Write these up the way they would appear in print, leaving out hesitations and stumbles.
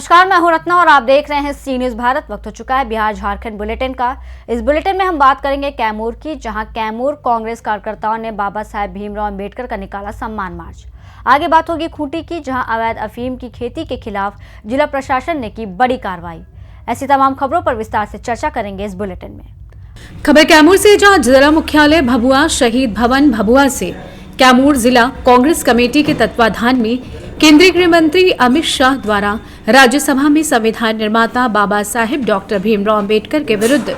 नमस्कार, मैं हूं रत्ना और आप देख रहे हैं सी न्यूज भारत। वक्त हो चुका है बिहार झारखंड बुलेटिन का। इस बुलेटिन में हम बात करेंगे कैमूर की, जहां कैमूर कांग्रेस कार्यकर्ताओं ने बाबा साहेब भीमराव अंबेडकर का निकाला सम्मान मार्च। आगे बात होगी खूंटी की, जहां अवैध अफीम की खेती के खिलाफ जिला प्रशासन ने की बड़ी कार्रवाई। ऐसी तमाम खबरों पर विस्तार से चर्चा करेंगे इस बुलेटिन में। खबर कैमूर से, जहां जिला मुख्यालय भभुआ शहीद भवन भभुआ से कैमूर जिला कांग्रेस कमेटी के तत्वाधान में केंद्रीय गृह मंत्री अमित शाह द्वारा राज्यसभा में संविधान निर्माता बाबा साहेब डॉक्टर भीमराव अंबेडकर के विरुद्ध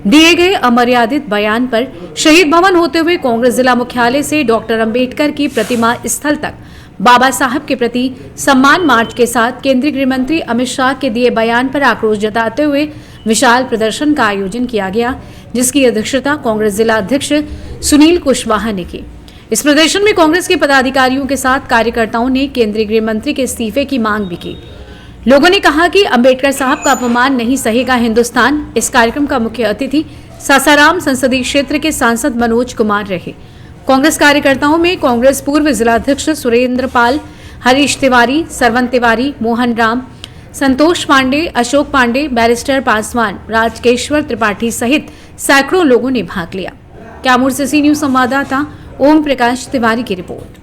दिए गए अमर्यादित बयान पर शहीद भवन होते हुए कांग्रेस जिला मुख्यालय से डॉक्टर अंबेडकर की प्रतिमा स्थल तक बाबा साहब के प्रति सम्मान मार्च के साथ केंद्रीय गृह मंत्री अमित शाह के दिए बयान पर आक्रोश जताते हुए विशाल प्रदर्शन का आयोजन किया गया, जिसकी अध्यक्षता कांग्रेस जिला अध्यक्ष सुनील कुशवाहा ने की। इस प्रदर्शन में कांग्रेस के पदाधिकारियों के साथ कार्यकर्ताओं ने केंद्रीय गृह मंत्री के इस्तीफे की मांग भी की। लोगों ने कहा कि अंबेडकर साहब का अपमान नहीं सहेगा हिंदुस्तान। इस कार्यक्रम का मुख्य अतिथि सासाराम संसदीय क्षेत्र के सांसद मनोज कुमार रहे। कांग्रेस कार्यकर्ताओं में कांग्रेस पूर्व जिलाध्यक्ष सुरेंद्र पाल, हरीश तिवारी, सरवन तिवारी, मोहन राम, संतोष पांडे, अशोक पांडे, बैरिस्टर पासवान, राजकेश्वर त्रिपाठी सहित सैकड़ों लोगों ने भाग लिया। कैमूर से सी न्यूज संवाददाता ओम प्रकाश तिवारी की रिपोर्ट।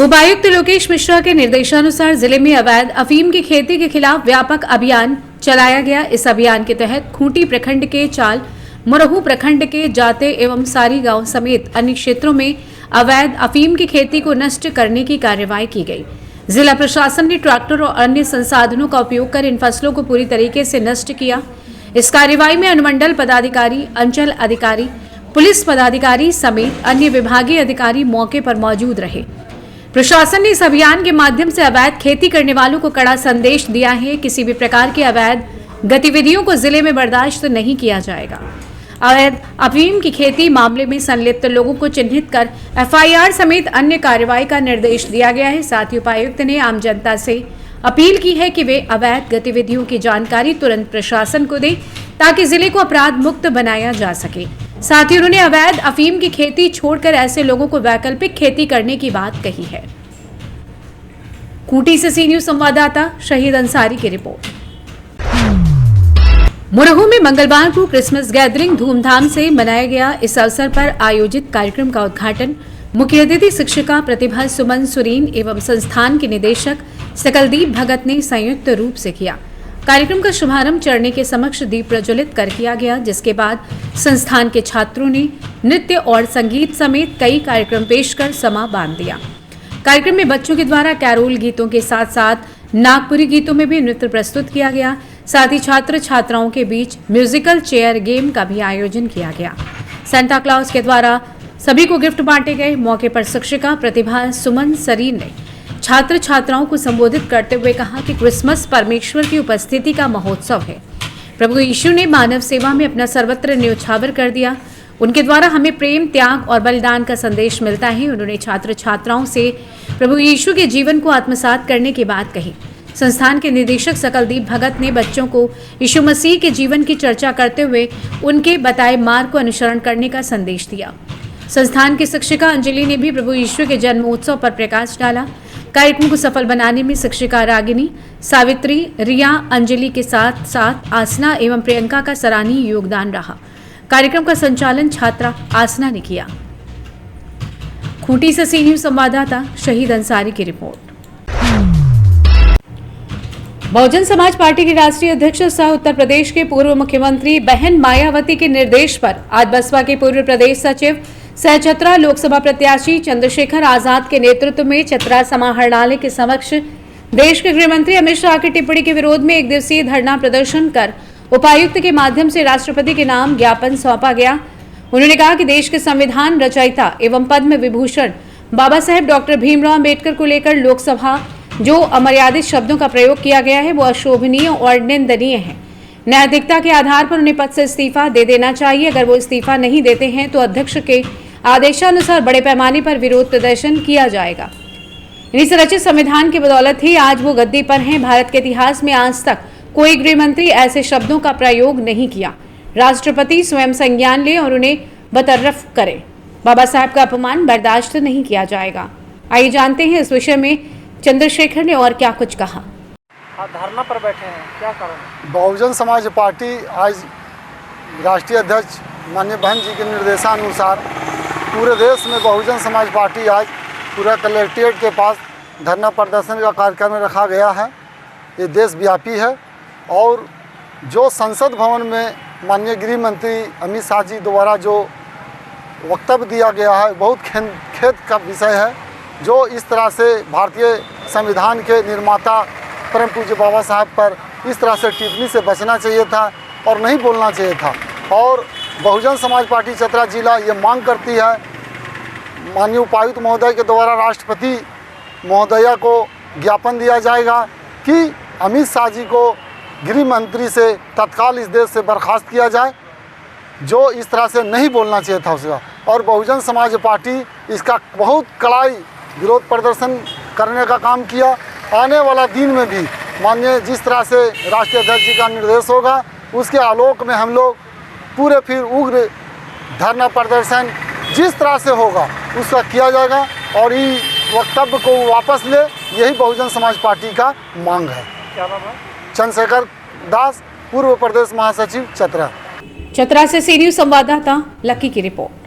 उपायुक्त लोकेश मिश्रा के निर्देशानुसार जिले में अवैध अफीम की खेती के खिलाफ व्यापक अभियान चलाया गया। इस अभियान के तहत खूंटी प्रखंड के चाल, मुरहू प्रखंड के जाते एवं सारी गांव समेत अन्य क्षेत्रों में अवैध अफीम की खेती को नष्ट करने की कार्रवाई की गई। जिला प्रशासन ने ट्रैक्टर और अन्य संसाधनों का उपयोग कर इन फसलों को पूरी तरीके से नष्ट किया। इस कार्रवाई में अनुमंडल पदाधिकारी, अंचल अधिकारी, पुलिस पदाधिकारी समेत अन्य विभागीय अधिकारी मौके पर मौजूद रहे। प्रशासन ने इस अभियान के माध्यम से अवैध खेती करने वालों को कड़ा संदेश दिया है, किसी भी प्रकार की अवैध गतिविधियों को जिले में बर्दाश्त नहीं किया जाएगा। अवैध अफीम की खेती मामले में संलिप्त लोगों को चिन्हित कर एफआईआर समेत अन्य कार्रवाई का निर्देश दिया गया है। साथ ही उपायुक्त ने आम जनता से अपील की है कि वे अवैध गतिविधियों की जानकारी तुरंत प्रशासन को दें, ताकि जिले को अपराध मुक्त बनाया जा सके। साथ ही उन्होंने अवैध अफीम की खेती छोड़कर ऐसे लोगों को वैकल्पिक खेती करने की बात कही है। खूंटी से सी न्यूज संवाददाता शहीद अंसारी की रिपोर्ट। मुरहू में मंगलवार को क्रिसमस गैदरिंग धूमधाम से मनाया गया। इस अवसर पर आयोजित कार्यक्रम का उद्घाटन मुख्य अतिथि शिक्षिका प्रतिभा सुमन सुरीन एवं संस्थान के निदेशक सकलदीप भगत ने संयुक्त रूप से किया। कार्यक्रम का शुभारंभ चरणे के समक्ष दीप प्रज्वलित कर किया गया, जिसके बाद संस्थान के छात्रों ने नृत्य और संगीत समेत कई कार्यक्रम पेश कर समा बांध दिया। कार्यक्रम में बच्चों के द्वारा कैरोल गीतों के साथ साथ नागपुरी गीतों में भी नृत्य प्रस्तुत किया गया। साथ ही छात्र छात्राओं के बीच म्यूजिकल चेयर गेम का भी आयोजन किया गया। सेंटा क्लॉज के द्वारा सभी को गिफ्ट बांटे गए। मौके पर शिक्षिका प्रतिभा सुमन सरीन ने छात्र छात्राओं को संबोधित करते हुए कहा कि क्रिसमस परमेश्वर की उपस्थिति का महोत्सव है। प्रभु यीशु ने मानव सेवा में अपना सर्वत्र न्योछावर कर दिया। उनके द्वारा हमें प्रेम, त्याग और बलिदान का संदेश मिलता है। उन्होंने छात्र छात्राओं से प्रभु यीशु के जीवन को आत्मसात करने की बात कही। संस्थान के निदेशक सकलदीप भगत ने बच्चों को यीशु मसीह के जीवन की चर्चा करते हुए उनके बताए मार्ग को अनुसरण करने का संदेश दिया। संस्थान की शिक्षिका अंजलि ने भी प्रभु यीशु के जन्मोत्सव पर प्रकाश डाला। कार्यक्रम को सफल बनाने में शिक्षिका रागिनी, सावित्री, रिया, अंजलि के साथ साथ आसना एवं प्रियंका का सराहनीय योगदान रहा। कार्यक्रम का संचालन छात्रा आसना ने किया। खूंटी से सी न्यूज संवाददाता शहीद अंसारी की रिपोर्ट। बहुजन समाज पार्टी की राष्ट्रीय अध्यक्ष सह उत्तर प्रदेश के पूर्व मुख्यमंत्री बहन मायावती के निर्देश पर आज बसपा के पूर्व प्रदेश सचिव सह चतरा लोकसभा प्रत्याशी चंद्रशेखर आजाद के नेतृत्व में चतरा समाहरणालय के समक्ष देश के गृह मंत्री अमित शाह की टिप्पणी के विरोध में एक दिवसीय धरना प्रदर्शन कर उपायुक्त के माध्यम से राष्ट्रपति के नाम ज्ञापन सौंपा गया। उन्होंने कहा कि देश के संविधान रचयिता एवं पद्म विभूषण बाबा साहेब डॉक्टर भीमराव अंबेडकर को लेकर लोकसभा जो अमर्यादित शब्दों का प्रयोग किया गया है वो अशोभनीय और निंदनीय है। नैतिकता के आधार पर उन्हें पद से इस्तीफा दे देना चाहिए। अगर वो इस्तीफा नहीं देते हैं तो अध्यक्ष के आदेशानुसार बड़े पैमाने पर विरोध प्रदर्शन किया जाएगा। इन्हीं से रचित संविधान की बदौलत ही आज वो गद्दी पर हैं। भारत के इतिहास में आज तक कोई गृह मंत्री ऐसे शब्दों का प्रयोग नहीं किया। राष्ट्रपति स्वयं संज्ञान ले और उन्हें बतर्रफ करे। बाबा साहब का अपमान बर्दाश्त नहीं किया जाएगा। आइए जानते हैं इस विषय में चंद्रशेखर ने और क्या कुछ कहा। आज धरना पर बैठे हैं, क्या कारण है? बहुजन समाज पार्टी आज राष्ट्रीय अध्यक्ष माननीय बहन जी के निर्देशानुसार पूरे देश में बहुजन समाज पार्टी आज पूरा कलेक्ट्रेट के पास धरना प्रदर्शन का कार्यक्रम रखा गया है। ये देशव्यापी है और जो संसद भवन में माननीय गृह मंत्री अमित शाह जी द्वारा जो वक्तव्य दिया गया है बहुत खेद का विषय है। जो इस तरह से भारतीय संविधान के निर्माता परम पूज्य बाबा साहब पर इस तरह से टिप्पणी से बचना चाहिए था और नहीं बोलना चाहिए था। और बहुजन समाज पार्टी चतरा जिला ये मांग करती है माननीय उपायुक्त महोदय के द्वारा राष्ट्रपति महोदया को ज्ञापन दिया जाएगा कि अमित शाह जी को गृह मंत्री से तत्काल इस देश से बर्खास्त किया जाए, जो इस तरह से नहीं बोलना चाहिए था उसका। और बहुजन समाज पार्टी इसका बहुत कड़ाई विरोध प्रदर्शन करने का काम किया। आने वाला दिन में भी माननीय जिस तरह से राष्ट्रीय अध्यक्ष जी का निर्देश होगा उसके आलोक में हम लोग पूरे फिर उग्र धरना प्रदर्शन जिस तरह से होगा उसका किया जाएगा और इस वक्तव्य को वापस ले, यही बहुजन समाज पार्टी का मांग है। क्या नाम है? चंद्रशेखर दास, पूर्व प्रदेश महासचिव चतरा। चतरा से सी न्यूज संवाददाता लकी की रिपोर्ट।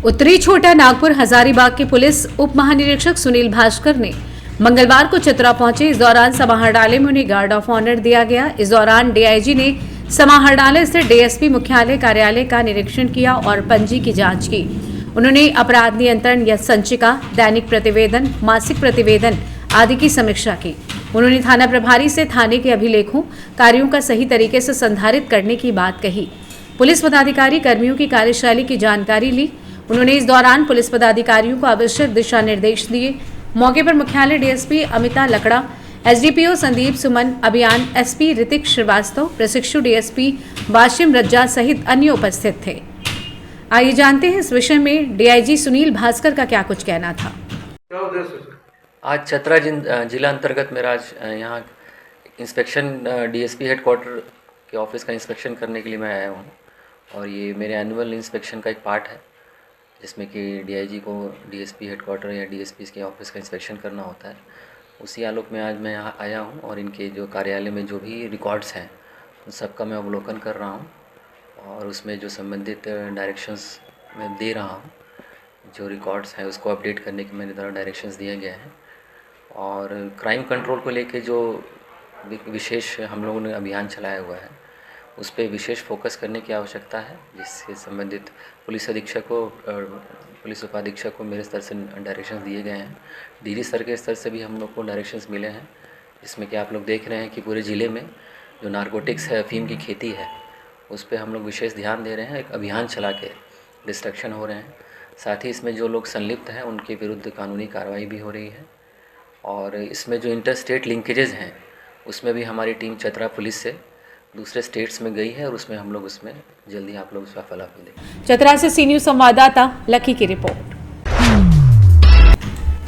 उत्तरी छोटा नागपुर हजारीबाग के पुलिस उप महानिरीक्षक सुनील भास्कर ने मंगलवार को चतरा पहुंचे। इस दौरान समाहरणालय में उन्हें गार्ड ऑफ ऑनर दिया गया। इस दौरान डीआईजी ने समाहरणालय से डीएसपी मुख्यालय कार्यालय का निरीक्षण किया और पंजी की जांच की। उन्होंने अपराध नियंत्रण या संचिका, दैनिक प्रतिवेदन, मासिक प्रतिवेदन आदि की समीक्षा की। उन्होंने थाना प्रभारी से थाने के अभिलेखों कार्यों का सही तरीके से संधारित करने की बात कही। पुलिस पदाधिकारी कर्मियों की कार्यशैली की जानकारी ली। उन्होंने इस दौरान पुलिस पदाधिकारियों को आवश्यक दिशा निर्देश दिए। मौके पर मुख्यालय डीएसपी अमिता लकड़ा, एसडीपीओ संदीप सुमन, अभियान एसपी ऋतिक श्रीवास्तव, प्रशिक्षु डीएसपी वाशिम रज्जा सहित अन्य उपस्थित थे। आइए जानते हैं इस विषय में डीआईजी सुनील भास्कर का क्या कुछ कहना था। आज चतरा जिला अंतर्गत मेरा आज यहाँ इंस्पेक्शन डीएसपी हेडक्वार्टर के ऑफिस का इंस्पेक्शन करने के लिए मैं आया हूँ और ये मेरे एनुअल इंस्पेक्शन का एक पार्ट है जिसमें कि डीआईजी को डीएसपी हेडक्वार्टर या डीएसपी के ऑफिस का इंस्पेक्शन करना होता है। उसी आलोक में आज मैं यहाँ आया हूँ और इनके जो कार्यालय में जो भी रिकॉर्ड्स हैं उन सबका मैं अवलोकन कर रहा हूँ और उसमें जो संबंधित डायरेक्शंस मैं दे रहा हूँ, जो रिकॉर्ड्स हैं उसको अपडेट करने के मेरे द्वारा डायरेक्शंस दिए गए हैं। और क्राइम कंट्रोल को लेके जो विशेष हम लोगों ने अभियान चलाया हुआ है उस पर विशेष फोकस करने की आवश्यकता है, जिससे संबंधित पुलिस अधीक्षक को पुलिस उपाधीक्षक को मेरे स्तर से डायरेक्शंस दिए गए हैं। डीजी सर के स्तर से भी हम लोग को डायरेक्शंस मिले हैं, जिसमें कि आप लोग देख रहे हैं कि पूरे ज़िले में जो नारकोटिक्स है, अफीम की खेती है, उस पर हम लोग विशेष ध्यान दे रहे हैं। एक अभियान चला के डिस्ट्रक्शन हो रहे हैं। साथ ही इसमें जो लोग संलिप्त हैं उनके विरुद्ध कानूनी कार्रवाई भी हो रही है। और इसमें जो इंटर स्टेट लिंकेजेस हैं उसमें भी हमारी टीम चतरा पुलिस से दूसरे स्टेट्स में गई है और उसमें हम लोग उसमें जल्दी आप लोग उसका फलाफ मिलेगा। चतरा से सी न्यूज संवाददाता लकी की रिपोर्ट।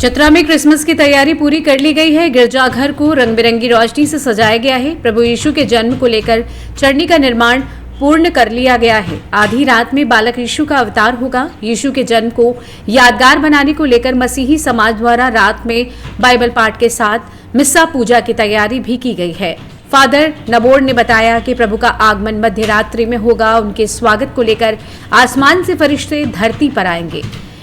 चतरा में क्रिसमस की तैयारी पूरी कर ली गई है। गिरजाघर को रंग बिरंगी रोशनी से सजाया गया है। प्रभु यीशु के जन्म को लेकर चरनी का निर्माण पूर्ण कर लिया गया है। आधी रात में बालक यीशु का अवतार होगा। यीशु के जन्म को यादगार बनाने को लेकर मसीही समाज द्वारा रात में बाइबल पाठ के साथ मिस्सा पूजा की तैयारी भी की गई है। फादर नबोर ने बताया कि प्रभु का आगमन मध्य रात्रि में होगा। उनके स्वागत को लेकर आसमान से फरिश्ते धरती पर आएंगे।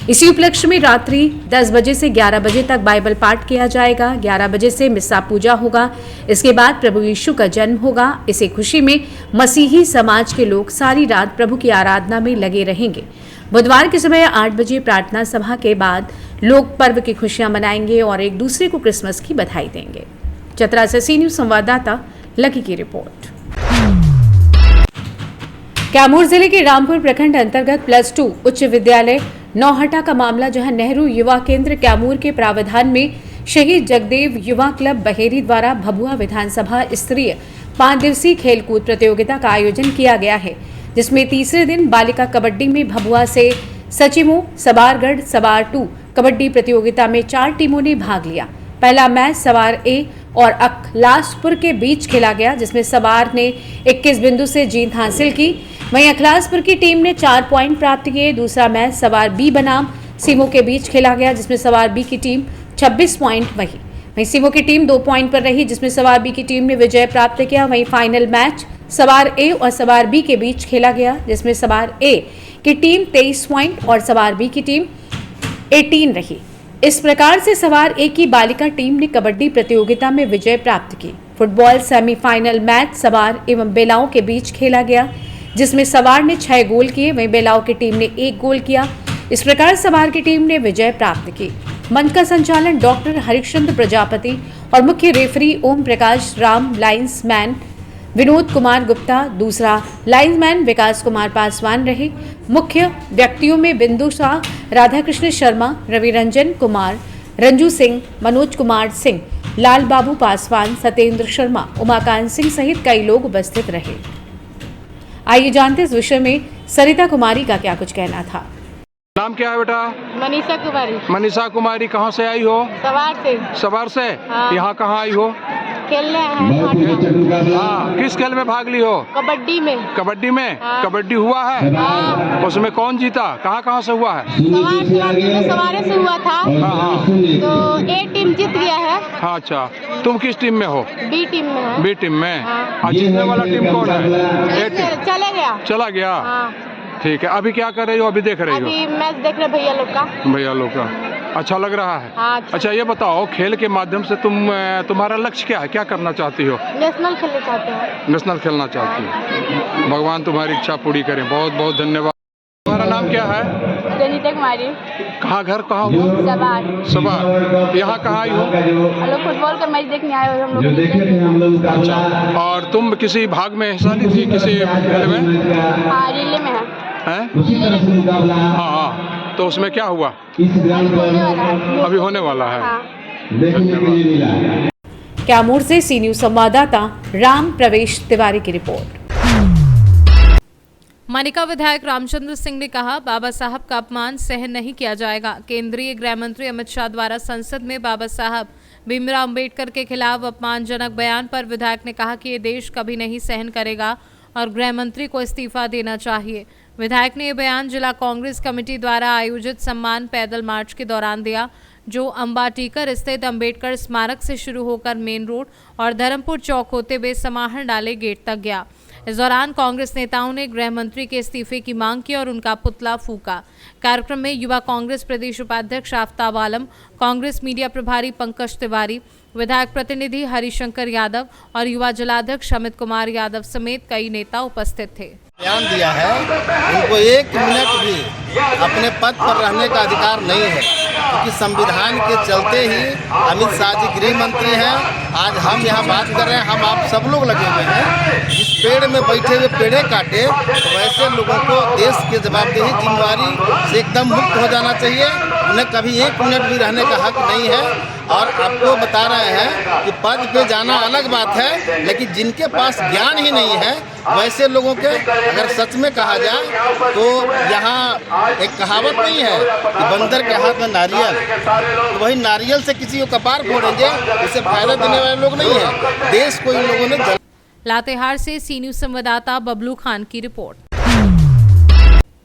इसी उपलक्ष्य में रात्रि 10 बजे से 11 बजे तक बाइबल पाठ किया जाएगा। 11 बजे से मिस्सा पूजा होगा। इसके बाद प्रभु यीशु का जन्म होगा। इसी खुशी में मसीही समाज के लोग सारी रात प्रभु की आराधना में लगे रहेंगे। बुधवार के समय 8 बजे प्रार्थना सभा के बाद लोग पर्व की खुशियां मनाएंगे और एक दूसरे को क्रिसमस की बधाई देंगे। चतरा से सी न्यूज संवाददाता लकी की रिपोर्ट। कैमूर जिले के रामपुर प्रखंड अंतर्गत +2 उच्च विद्यालय नौहटा का मामला, जहां नेहरू युवा केंद्र कैमूर के प्रावधान में शहीद जगदेव युवा क्लब बहेरी द्वारा भभुआ विधानसभा स्तरीय 5 दिवसीय खेलकूद प्रतियोगिता का आयोजन किया गया है, जिसमें तीसरे दिन बालिका कबड्डी में भभुआ से सचिमो सबारगढ़ सबार 2 कबड्डी प्रतियोगिता में 4 टीमों ने भाग लिया। पहला मैच सवार ए और अखलासपुर के बीच खेला गया, जिसमें सवार ने 21 बिंदु से जीत हासिल की। वहीं अखलासपुर की टीम ने 4 पॉइंट प्राप्त किए। दूसरा मैच सवार बी बनाम सीमो के बीच खेला गया, जिसमें सवार बी की टीम 26 पॉइंट वहीं सीमो की टीम 2 पॉइंट पर रही, जिसमें सवार बी की टीम ने विजय प्राप्त किया। वहीं फाइनल मैच सवार ए और सवार बी के बीच खेला गया, जिसमें सवार ए की टीम 23 पॉइंट और सवार बी की टीम 18 रही। इस प्रकार से सवार ए की बालिका टीम ने कबड्डी प्रतियोगिता में विजय प्राप्त की। फुटबॉल सेमीफाइनल मैच सवार एवं बेलाओं के बीच खेला गया, जिसमें सवार ने 6 गोल किए, वहीं बेलाओं की टीम ने 1 गोल किया। इस प्रकार सवार की टीम ने विजय प्राप्त की। मंच का संचालन डॉक्टर हरिश्चंद्र प्रजापति और मुख्य रेफरी ओम प्रकाश राम, लाइन्समैन विनोद कुमार गुप्ता, दूसरा लाइन्समैन विकास कुमार पासवान रहे। मुख्य व्यक्तियों में बिंदु शाह, राधाकृष्ण शर्मा, रवि रंजन कुमार, रंजू सिंह, मनोज कुमार सिंह, लाल बाबू पासवान, सत्येंद्र शर्मा, उमाकांत सिंह सहित कई लोग उपस्थित रहे। आइए जानते इस विषय में सरिता कुमारी का क्या कुछ कहना था। नाम क्या है बेटा? मनीषा कुमारी। मनीषा कुमारी, कहाँ से आई हो? सवार से। सवार से? हाँ। यहाँ कहाँ आई हो? खेलने हैं। हाँ, किस खेल में भाग ली हो? कबड्डी में। कबड्डी में? हाँ। कबड्डी हुआ है? हाँ। उसमें कौन जीता? कहाँ से हुआ है? सवारे से हुआ था। हाँ। तो ए टीम जीत गया है। हाँ, अच्छा, तुम किस टीम में हो? बी टीम में है। बी टीम में? हाँ। जीतने वाला टीम कौन है? ए टीम चले गया। चला गया? हाँ। ठीक है, अभी क्या कर रही हो? अभी देख रही हो? अभी मैच देख रहे भैया लोग का। भैया लोग का अच्छा लग रहा है? हाँ। अच्छा, ये बताओ, खेल के माध्यम से तुम्हारा लक्ष्य क्या है? क्या करना चाहती हो? नेशनल खेलना चाहते हैं। नेशनल खेलना चाहती हो। भगवान तुम्हारी इच्छा पूरी करें। बहुत बहुत धन्यवाद। तुम्हारा नाम क्या है? रंजिता कुमारी। कहाँ घर कहाँ हुआ? सवार। सवार। यहाँ कहाँ आई हो? हम लोग फुटबॉल का मैच देखने आए हुए हम लोग। अच्छा, और तुम किसी भाग में हिस्सा ली थी किसी खेल में? हाँ, रिले में है। हैं? हाँ, तो उसमें क्या हुआ? अभी होने वाला है। हाँ। कैमूर से सी न्यूज संवाददाता राम प्रवेश तिवारी की रिपोर्ट। मानिका विधायक रामचंद्र सिंह ने कहा, बाबा साहब का अपमान सहन नहीं किया जाएगा। केंद्रीय गृह मंत्री अमित शाह द्वारा संसद में बाबा साहब भीमराव अंबेडकर के खिलाफ अपमानजनक बयान पर विधायक ने कहा कि ये देश कभी नहीं सहन करेगा और गृह मंत्री को इस्तीफा देना चाहिए। विधायक ने यह बयान जिला कांग्रेस कमेटी द्वारा आयोजित सम्मान पैदल मार्च के दौरान दिया, जो अंबाटीकर स्थित अंबेडकर स्मारक से शुरू होकर मेन रोड और धर्मपुर चौक होते हुए समाहरण डाले गेट तक गया। इस दौरान कांग्रेस नेताओं ने गृह मंत्री के इस्तीफे की मांग की और उनका पुतला फूका। कार्यक्रम में युवा कांग्रेस प्रदेश उपाध्यक्ष आफ्ताब आलम, कांग्रेस मीडिया प्रभारी पंकज तिवारी, विधायक प्रतिनिधि हरिशंकर यादव और युवा जिलाध्यक्ष अमित कुमार यादव समेत कई नेता उपस्थित थे। बयान दिया है, उनको 1 मिनट भी अपने पद पर रहने का अधिकार नहीं है, क्योंकि संविधान के चलते ही अमित शाह जी गृह मंत्री हैं। आज हम यहाँ बात कर रहे हैं, हम आप सब लोग लगे हुए हैं। जिस पेड़ में बैठे हुए पेड़े काटे, तो वैसे लोगों को देश की जवाबदेही जिम्मेवारी से एकदम मुक्त हो जाना चाहिए। उन्हें कभी 1 मिनट भी रहने का हक नहीं है। और आपको बता रहे हैं कि पद पे जाना अलग बात है, लेकिन जिनके पास ज्ञान ही नहीं है वैसे लोगों के अगर सच में कहा जाए तो यहाँ एक कहावत नहीं है कि बंदर के हाथ में नारियल, तो वही नारियल से किसी को कपार फोड़ेंगे, उससे फायदा देने वाले लोग नहीं है। देश को इन लोगों ने लातेहार से सी न्यूज संवाददाता बबलू खान की रिपोर्ट।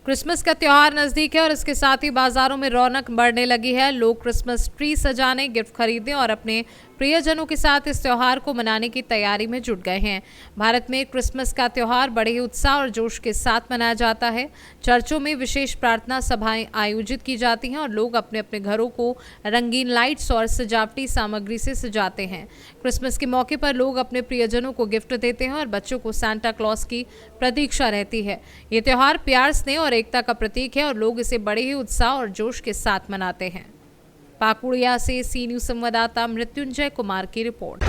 क्रिसमस का त्योहार नजदीक है और इसके साथ ही बाजारों में रौनक बढ़ने लगी है। लोग क्रिसमस ट्री सजाने, गिफ्ट खरीदने और अपने प्रियजनों के साथ इस त्योहार को मनाने की तैयारी में जुट गए हैं। भारत में क्रिसमस का त्योहार बड़े ही उत्साह और जोश के साथ मनाया जाता है। चर्चों में विशेष प्रार्थना सभाएं आयोजित की जाती हैं और लोग अपने अपने घरों को रंगीन लाइट्स और सजावटी सामग्री से सजाते हैं। क्रिसमस के मौके पर लोग अपने प्रियजनों को गिफ्ट देते हैं और बच्चों को सांता क्लॉज की प्रतीक्षा रहती है। ये त्योहार प्यार, स्नेह और एकता का प्रतीक है और लोग इसे बड़े ही उत्साह और जोश के साथ मनाते हैं। पाकुड़िया से सी न्यूज संवाददाता मृत्युंजय कुमार की रिपोर्ट।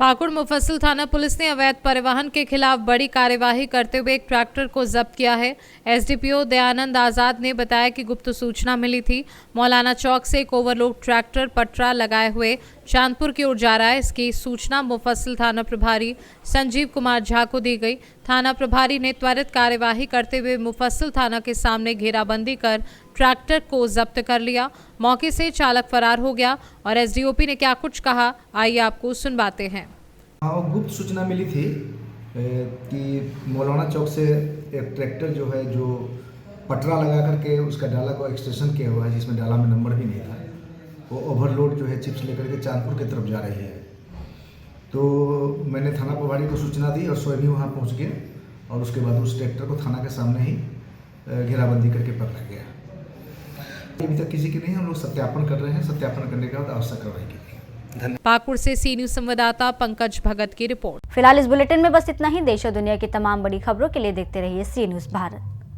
पाकुड़ मुफस्सिल थाना पुलिस ने अवैध परिवहन के खिलाफ बड़ी कार्यवाही करते हुए एक ट्रैक्टर को जब्त किया है। एसडीपीओ दयानंद आजाद ने बताया कि गुप्त सूचना मिली थी, मौलाना चौक से एक ओवरलोड ट्रैक्टर पटरा लगाए हुए चांदपुर की ओर जा रहा है। इसकी सूचना मुफस्सिल थाना प्रभारी संजीव कुमार झा को दी गई। थाना प्रभारी ने त्वरित कार्यवाही करते हुए मुफस्सिल थाना के सामने घेराबंदी कर ट्रैक्टर को जब्त कर लिया। मौके से चालक फरार हो गया और एसडीओपी ने क्या कुछ कहा, आइए आपको सुनवाते हैं। हाँ, गुप्त सूचना मिली थी कि मौलाना चौक से एक ट्रैक्टर जो है जो पटरा लगा करके उसका डाला को एक्सटेंशन किया हुआ है, जिसमें डाला में नंबर भी नहीं था। वो ओवरलोड जो है चिप्स लेकर के चांदपुर की तरफ जा रही है। तो मैंने थाना प्रभारी को सूचना दी और स्वयं ही वहाँ पहुँच गए और उसके बाद उस ट्रैक्टर को थाना के सामने ही घेराबंदी करके पकड़ा गया। अभी तक किसी की नहीं, हम लोग सत्यापन कर रहे हैं। सत्यापन करने के बाद आवश्यक कार्रवाई की जाएगी। पाकुड़ से सी न्यूज संवाददाता पंकज भगत की रिपोर्ट। फिलहाल इस बुलेटिन में बस इतना ही। देश और दुनिया की तमाम बड़ी खबरों के लिए देखते रहिए सी न्यूज भारत।